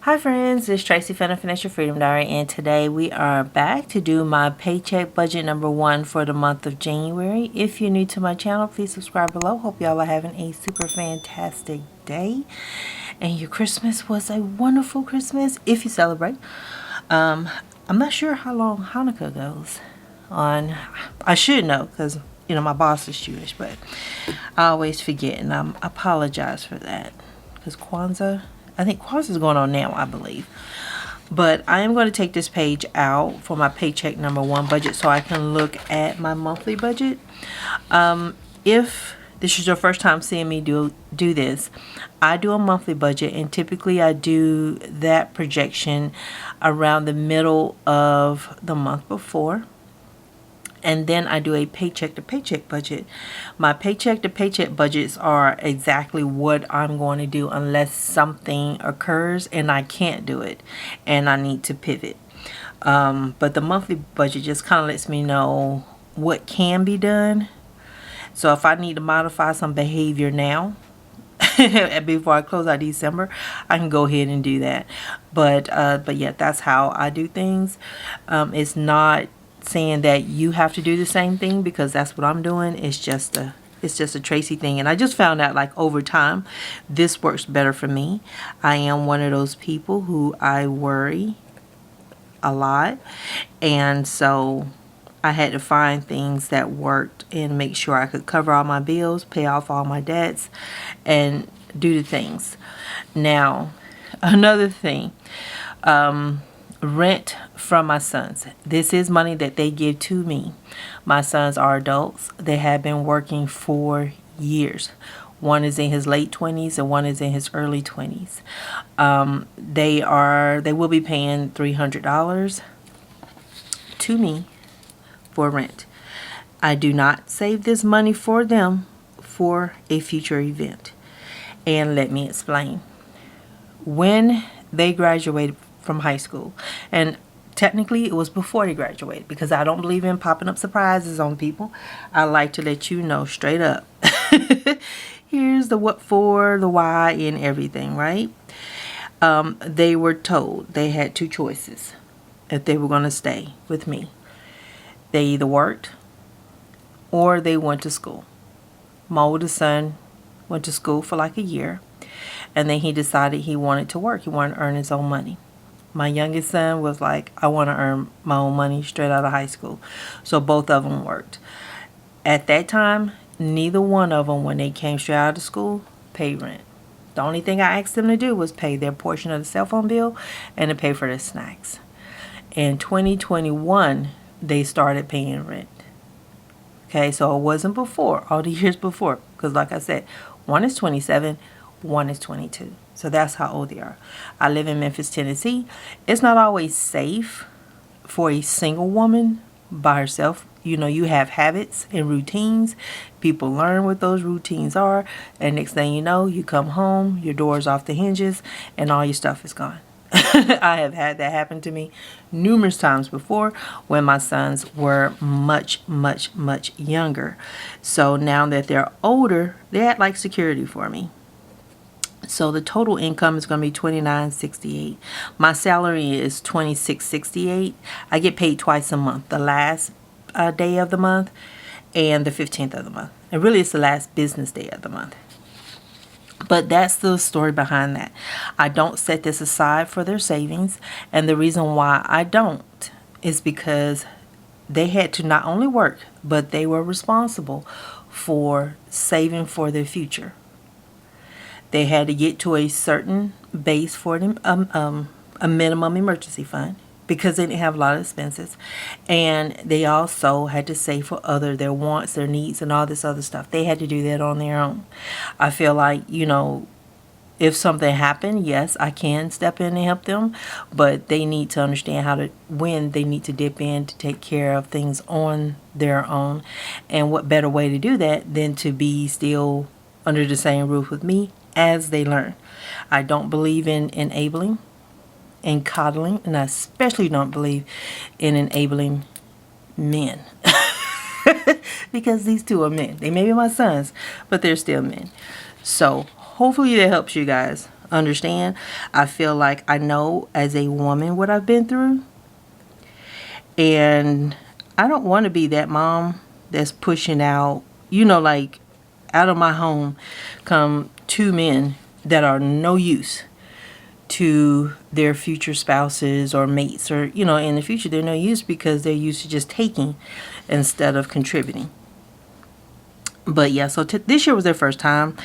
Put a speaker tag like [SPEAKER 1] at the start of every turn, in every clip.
[SPEAKER 1] Hi friends, it's Tracy from the Financial Freedom Diary, and today we are back to do my paycheck budget number 1 for the month of January. If you're new to my channel, please subscribe below. Hope y'all are having a super fantastic day and your Christmas was a wonderful Christmas if you celebrate. I'm not sure how long Hanukkah goes on. I should know because my boss is Jewish, but I always forget, and I apologize for that because I think Kwanzaa is going on now, I believe. But I am going to take this page out for my paycheck number 1 budget so I can look at my monthly budget. If this is your first time seeing me do this, I do a monthly budget, and typically I do that projection around the middle of the month before. And then I do a paycheck to paycheck budget. My paycheck to paycheck budgets are exactly what I'm going to do unless something occurs and I can't do it and I need to pivot. But the monthly budget just kind of lets me know what can be done. So if I need to modify some behavior now, before I close out December, I can go ahead and do that. But yeah, that's how I do things. It's not saying that you have to do the same thing because that's what I'm doing. It's just a Tracy thing, and I just found out, like, over time this works better for me. I am one of those people who I worry a lot, and so I had to find things that worked and make sure I could cover all my bills, pay off all my debts, and do the things. Now, another thing, rent from my sons. This is money that they give to me. My sons are adults. They have been working for years. One is in his late 20s and one is in his early 20s. They will be paying $300 to me for rent. I do not save this money for them for a future event. And let me explain. When they graduated from high school, and technically it was before they graduated, because I don't believe in popping up surprises on people. I like to let you know straight up. Here's the what for, the why, and everything, right? They were told they had 2 choices if they were going to stay with me. They either worked or they went to school. My oldest son went to school for like a year, and then he decided he wanted to work. He wanted to earn his own money. My youngest son was like, I want to earn my own money straight out of high school. So both of them worked. At that time, neither one of them, when they came straight out of school, paid rent. The only thing I asked them to do was pay their portion of the cell phone bill and to pay for their snacks. In 2021, they started paying rent. Okay, so it wasn't before, all the years before. Because like I said, one is 27, one is 22. So that's how old they are. I live in Memphis, Tennessee. It's not always safe for a single woman by herself. You have habits and routines. People learn what those routines are. And next thing you know, you come home, your door's off the hinges, and all your stuff is gone. I have had that happen to me numerous times before when my sons were much, much, much younger. So now that they're older, they act like security for me. So the total income is going to be $29.68. My salary is $26.68. I get paid twice a month, the last day of the month and the 15th of the month. And really it's the last business day of the month. But that's the story behind that. I don't set this aside for their savings. And the reason why I don't is because they had to not only work, but they were responsible for saving for their future. They had to get to a certain base for them, a minimum emergency fund, because they didn't have a lot of expenses. And they also had to save for their wants, their needs, and all this other stuff. They had to do that on their own. I feel like, if something happened, yes, I can step in and help them, but they need to understand when they need to dip in to take care of things on their own. And what better way to do that than to be still under the same roof with me as they learn. I don't believe in enabling and coddling, and I especially don't believe in enabling men. Because these 2 are men. They may be my sons, but they're still men. So hopefully that helps you guys. understand. I feel like I know as a woman what I've been through. And I don't want to be that mom that's pushing out, like out of my home come two men that are no use to their future spouses or mates, or in the future they're no use because they're used to just taking instead of contributing. But yeah, so this year was their first time,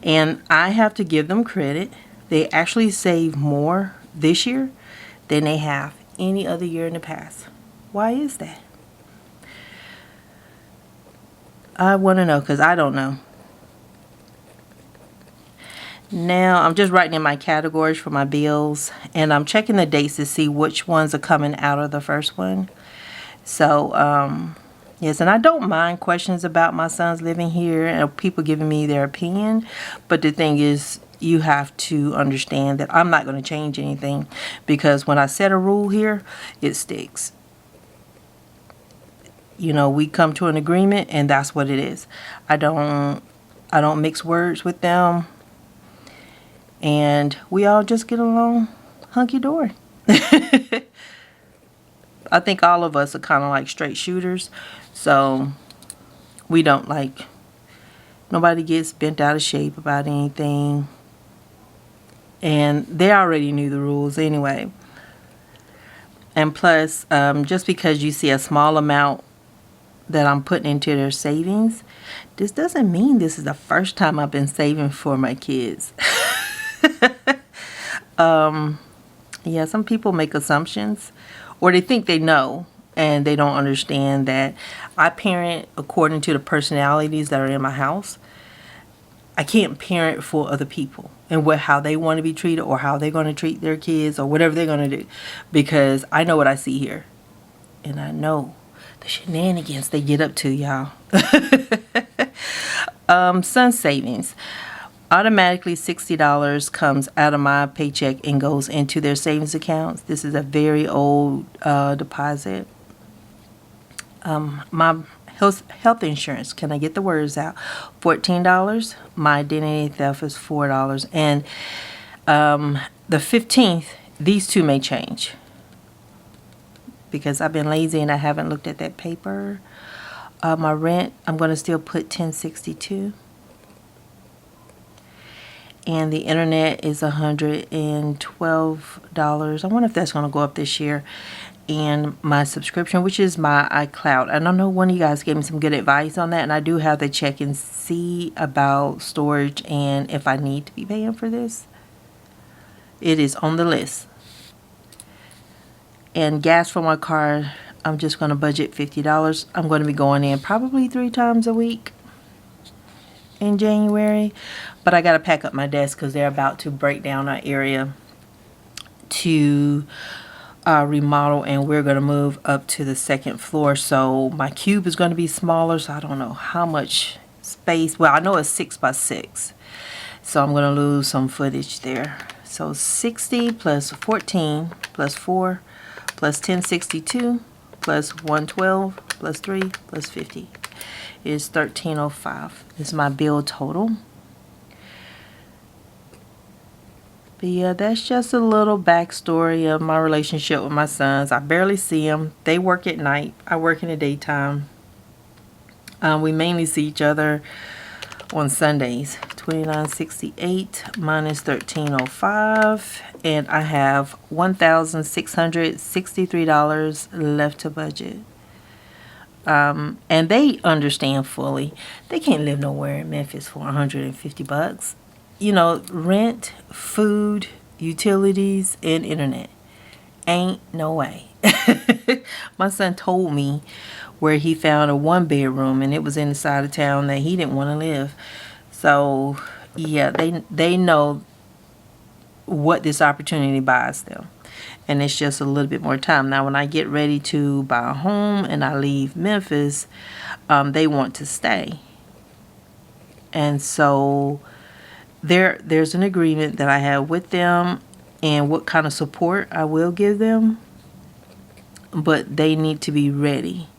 [SPEAKER 1] and I have to give them credit. They actually saved more this year than they have any other year in the past. Why is that? I want to know, because I don't know. Now, I'm just writing in my categories for my bills, and I'm checking the dates to see which ones are coming out of the first one. So, yes, and I don't mind questions about my sons living here and people giving me their opinion. But the thing is, you have to understand that I'm not going to change anything, because when I set a rule here, it sticks. We come to an agreement, and that's what it is. I don't mix words with them, and we all just get along hunky-dory. I think all of us are kind of like straight shooters, so we don't nobody gets bent out of shape about anything, and they already knew the rules anyway. And plus, just because you see a small amount that I'm putting into their savings, this doesn't mean this is the first time I've been saving for my kids. Yeah, some people make assumptions, or they think they know, and they don't understand that I parent according to the personalities that are in my house. I can't parent for other people and how they want to be treated, or how they're going to treat their kids, or whatever they're going to do, because I know what I see here, and I know the shenanigans they get up to, y'all. Son savings. Automatically $60 comes out of my paycheck and goes into their savings accounts. This is a very old deposit. My health insurance, can I get the words out? $14. My identity theft is $4. And the 15th, these two may change, because I've been lazy and I haven't looked at that paper. My rent, I'm going to still put $10.62. And the internet is $112. I wonder if that's going to go up this year. And my subscription, which is my iCloud. I don't know, one of you guys gave me some good advice on that, and I do have to check and see about storage and if I need to be paying for this. It is on the list. And gas for my car, I'm just going to budget $50. I'm going to be going in probably 3 times a week in January. But I got to pack up my desk because they're about to break down our area to remodel, and we're going to move up to the 2nd floor. So my cube is going to be smaller, so I don't know how much space. Well, I know it's 6 by 6, so I'm going to lose some footage there. So 60 plus 14 plus 4 plus 1062 plus 112 plus 3 plus 50 is 1305. This is my bill total. But yeah, that's just a little backstory of my relationship with my sons. I barely see them. They work at night. I work in the daytime. We mainly see each other on Sundays. $29.68 minus $13.05, and I have $1,663 left to budget. And they understand fully. They can't live nowhere in Memphis for $150. Rent, food, utilities, and internet. Ain't no way. My son told me where he found a 1-bedroom, and it was in the side of town that he didn't want to live. So yeah, they know what this opportunity buys them, and it's just a little bit more time. Now when I get ready to buy a home and I leave Memphis, they want to stay, and so there's an agreement that I have with them and what kind of support I will give them, but they need to be ready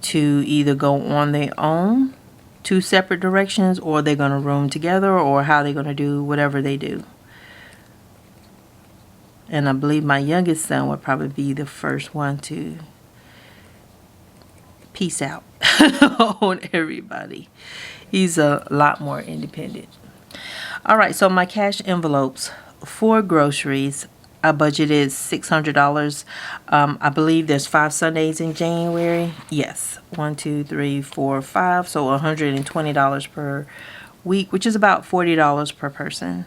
[SPEAKER 1] to either go on their own two separate directions, or they're going to room together, or how they're going to do whatever they do. And I believe my youngest son would probably be the first one to peace out on everybody. He's a lot more independent. All right, so my cash envelopes for groceries, I budgeted $600. I believe there's 5 Sundays in January. Yes, 1, 2, 3, 4, 5. So $120 per week, which is about $40 per person.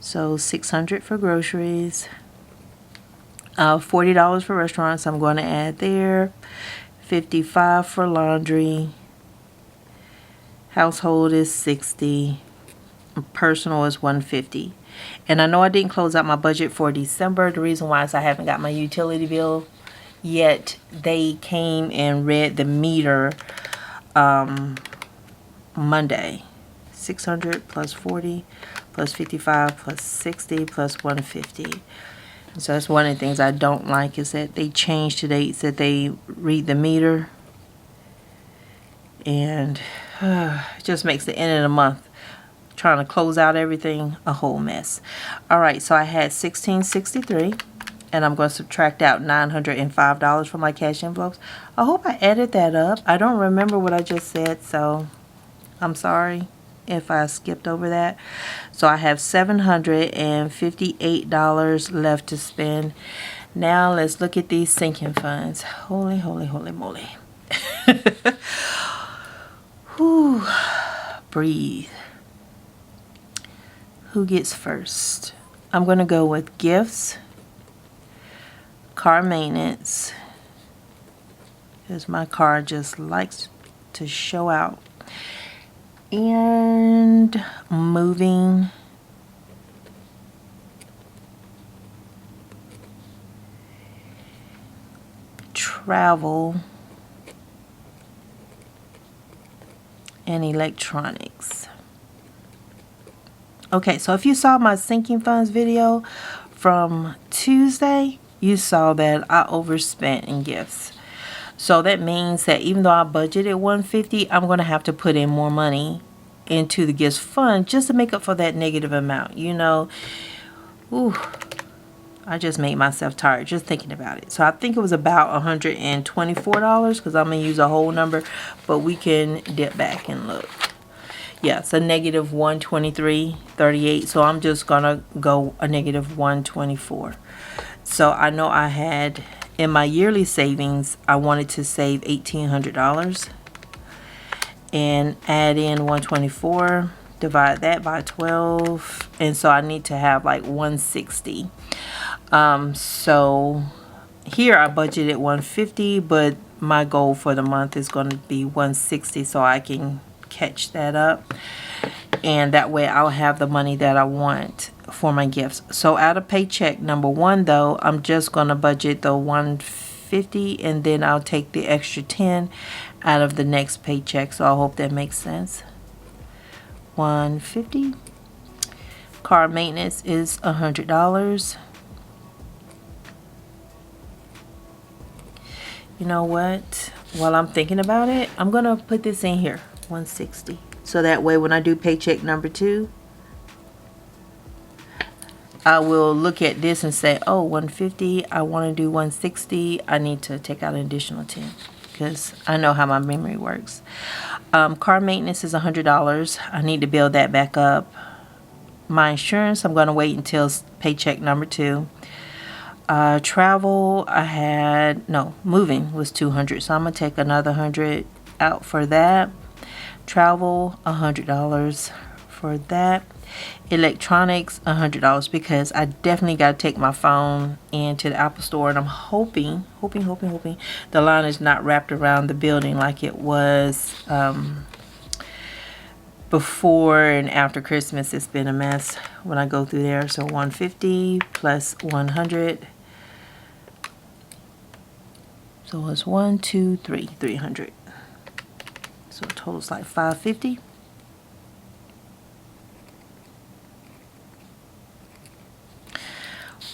[SPEAKER 1] So $600 for groceries. $40 for restaurants. I'm going to add there. $55 for laundry. Household is $60. Personal is $150. And I know I didn't close out my budget for December. The reason why is I haven't got my utility bill yet. They came and read the meter Monday. 600 plus 40 plus 55 plus 60 plus 150. So that's one of the things I don't like, is that they changed the dates that they read the meter. And it just makes the end of the month, trying to close out everything, a whole mess. All right, so I had $1,663, and I'm going to subtract out $905 from my cash envelopes. I hope I added that up. I don't remember what I just said, so I'm sorry if I skipped over that. So I have $758 left to spend. Now let's look at these sinking funds. Holy, holy, holy moly. Whew. Breathe. Who gets first? I'm going to go with gifts, car maintenance, because my car just likes to show out, and moving, travel, and electronics. Okay, so if you saw my sinking funds video from Tuesday, you saw that I overspent in gifts. So that means that even though I budgeted $150, I'm going to have to put in more money into the gifts fund just to make up for that negative amount. You know, ooh, I just made myself tired just thinking about it. So I think it was about $124, because I'm going to use a whole number, but we can dip back and look. Yeah, it's a negative 123.38. So I'm just going to go a negative 124. So I know I had, in my yearly savings, I wanted to save $1,800 and add in 124, divide that by 12, and so I need to have like 160. So here I budgeted 150, but my goal for the month is going to be 160, so I can catch that up, and that way I'll have the money that I want for my gifts. So out of paycheck number 1, though, I'm just going to budget the 150, and then I'll take the extra 10 out of the next paycheck. So I hope that makes sense. 150. Car maintenance is $100. You know what? While I'm thinking about it, I'm going to put this in here, 160. So that way when I do paycheck number 2, I will look at this and say, oh, 150, I want to do 160. I need to take out an additional 10, because I know how my memory works. Car maintenance is $100. I need to build that back up. My insurance, I'm going to wait until paycheck number 2. Travel, moving was $200, so I'm going to take another $100 out for that. Travel, $100 for that. Electronics, $100, because I definitely got to take my phone into the Apple Store, and I'm hoping the line is not wrapped around the building like it was before and after Christmas. It's been a mess when I go through there. So 150 plus 100. So it's 300. So it totals like 550.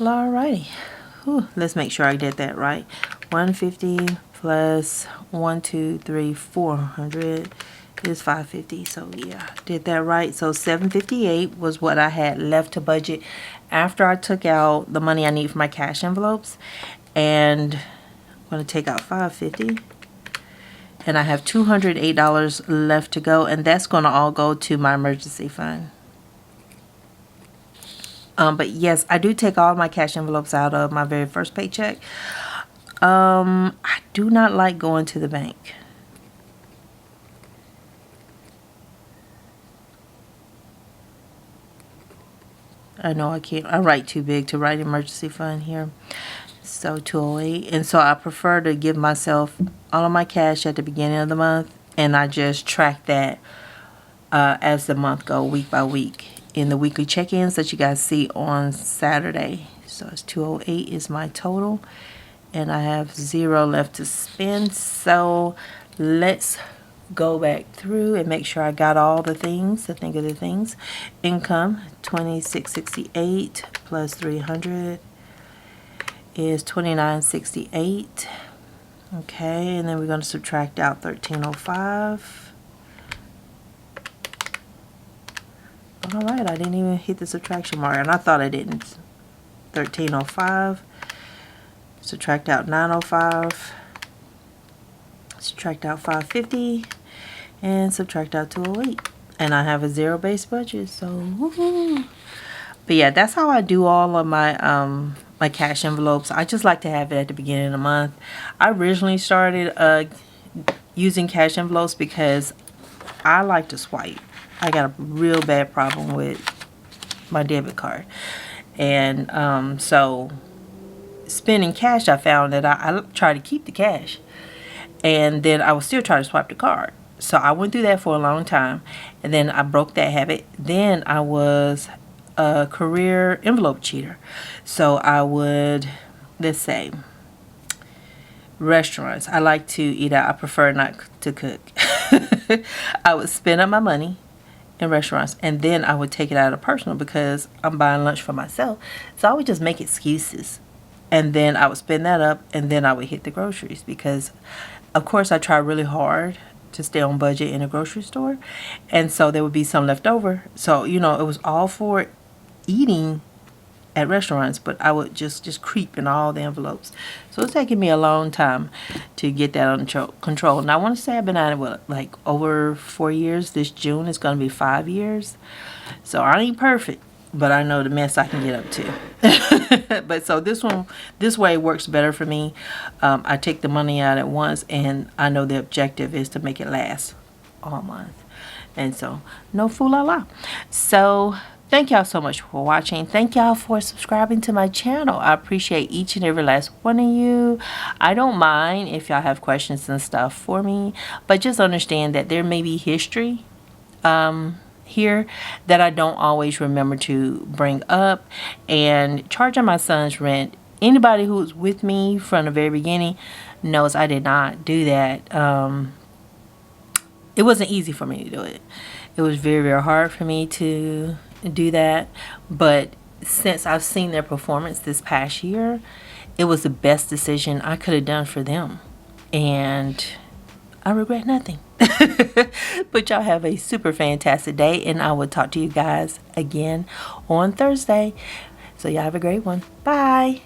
[SPEAKER 1] Well, alrighty. Let's make sure I did that right. 150, plus 1, 2, 3, 400 is 550. So yeah, did that right. So 758 was what I had left to budget after I took out the money I need for my cash envelopes. And I'm going to take out 550. And I have $208 left to go, and that's going to all go to my emergency fund. But yes, I do take all my cash envelopes out of my very first paycheck. I do not like going to the bank. I know I can't. I write too big to write emergency fund here. So 208. And so I prefer to give myself all of my cash at the beginning of the month, and I just track that as the month go, week by week, in the weekly check-ins that you guys see on Saturday. So it's 208 is my total, and I have 0 left to spend. So let's go back through and make sure I got all the things, to think of the things. Income, 2668 plus 300 is 2968. Okay, and then we're going to subtract out 1305. All right, I didn't even hit the subtraction mark, and I thought I didn't. 1305. Subtract out 905. Subtract out 550, and subtract out 208. And I have a zero-based budget, so woohoo! But yeah, that's how I do all of my my cash envelopes. I just like to have it at the beginning of the month. I originally started using cash envelopes because I like to swipe. I got a real bad problem with my debit card, and so spending cash, I found that I try to keep the cash, and then I would still try to swipe the card. So I went through that for a long time, and then I broke that habit. Then I was a career envelope cheater. So I would, let's say, restaurants. I like to eat out. I prefer not to cook. I would spend up my money in restaurants, and then I would take it out of personal because I'm buying lunch for myself. So I would just make excuses, and then I would spend that up, and then I would hit the groceries because, of course, I try really hard to stay on budget in a grocery store, and so there would be some left over. So it was all for eating at restaurants, but I would just creep in all the envelopes. So it's taking me a long time to get that under control. And I want to say I've been at it like over 4 years. This June is going to be 5 years. So I ain't perfect, but I know the mess I can get up to. But so this way works better for me. I take the money out at once, and I know the objective is to make it last all month. And so no fool la la. So thank y'all so much for watching. Thank y'all for subscribing to my channel. I appreciate each and every last one of you. I don't mind if y'all have questions and stuff for me, but just understand that there may be history here that I don't always remember to bring up. And charging my son's rent, anybody who's with me from the very beginning knows I did not do that. It wasn't easy for me to do it. It was very, very hard for me to do that, but since I've seen their performance this past year, it was the best decision I could have done for them, and I regret nothing. But y'all have a super fantastic day, and I will talk to you guys again on Thursday. So y'all have a great one. Bye.